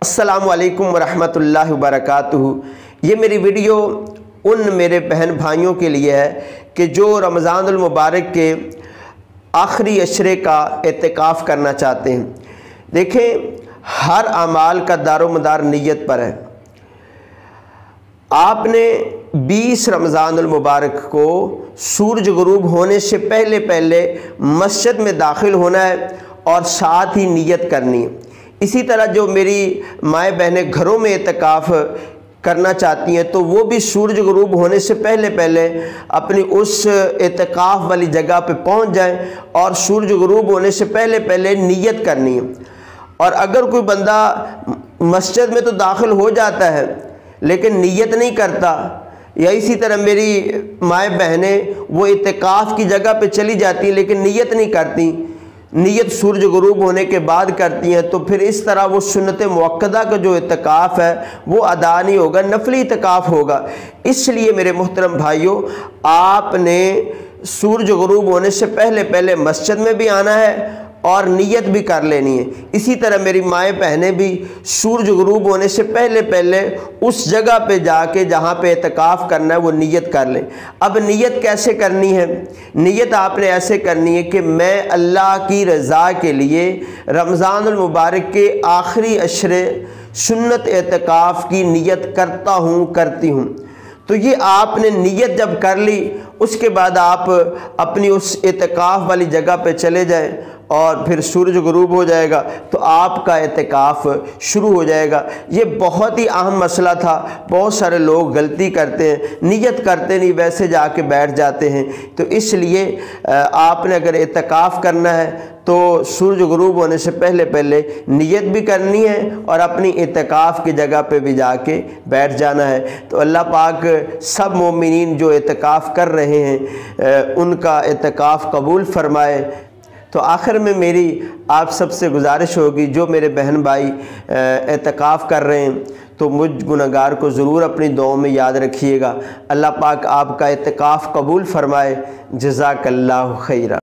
अस्सलामु अलैकुम वरहमतुल्लाहि वबरकातुहू। ये मेरी वीडियो उन मेरे बहन भाइयों के लिए है कि जो रमज़ानुल मुबारक के आखिरी अशरे का एतिकाफ़ करना चाहते हैं। देखें, हर अमाल का दारोमदार नीयत पर है। आपने 20 रमज़ानुल मुबारक को सूरज गुरूब होने से पहले पहले मस्जिद में दाखिल होना है और साथ ही नीयत करनी है। इसी तरह जो मेरी माएँ बहनें घरों में एतिकाफ़ करना चाहती हैं तो वो भी सूरज गुरूब होने से पहले पहले अपनी उस एतिकाफ़ वाली जगह पे पहुंच जाएं और सूरज गुरूब होने से पहले पहले नीयत करनी है। और अगर कोई बंदा मस्जिद में तो दाखिल हो जाता है लेकिन नीयत नहीं करता, या इसी तरह मेरी माएँ बहनें वो एतिकाफ़ की जगह पे चली जाती हैं लेकिन नीयत नहीं करती, नीयत सूरज गुरूब होने के बाद करती हैं, तो फिर इस तरह वो सुन्नत मुअक्कदा का जो इत्तिकाफ़ है वो अदा नहीं होगा, नफली इत्तिकाफ़ होगा। इसलिए मेरे मोहतरम भाइयों, आपने सूरज गुरूब होने से पहले पहले मस्जिद में भी आना है और नीयत भी कर लेनी है। इसी तरह मेरी माएँ बहनें भी सूरज गुरूब होने से पहले पहले उस जगह पे जाके जहाँ पे एतिकाफ़ करना है वो नीयत कर लें। अब नीयत कैसे करनी है? नीयत आपने ऐसे करनी है कि मैं अल्लाह की रज़ा के लिए रमज़ानुल मुबारक के आखिरी अशरे सुन्नत एतिकाफ़ की नीयत करता हूँ, करती हूँ। तो ये आपने नीयत जब कर ली, उसके बाद आप अपनी उस एतिकाफ़ वाली जगह पे चले जाएं और फिर सूरज गुरूब हो जाएगा तो आपका एतिकाफ़ शुरू हो जाएगा। ये बहुत ही अहम मसला था। बहुत सारे लोग गलती करते हैं, नीयत करते नहीं, वैसे जाके बैठ जाते हैं। तो इसलिए आपने अगर एतिकाफ़ करना है तो सूरज गुरूब होने से पहले पहले नीयत भी करनी है और अपनी एतिकाफ़ की जगह पे भी जाके बैठ जाना है। तो अल्लाह पाक सब मोमिनीन जो एतिकाफ़ कर रहे हैं उनका एतिकाफ़ कबूल फरमाए। तो आखिर में मेरी आप सबसे गुजारिश होगी, जो मेरे बहन भाई एतिकाफ़ कर रहे हैं तो मुझ गुनहगार को ज़रूर अपनी दुआओं में याद रखिएगा। अल्लाह पाक आपका एतिकाफ़ कबूल फरमाए। जज़ाकल्लाहु खैरा।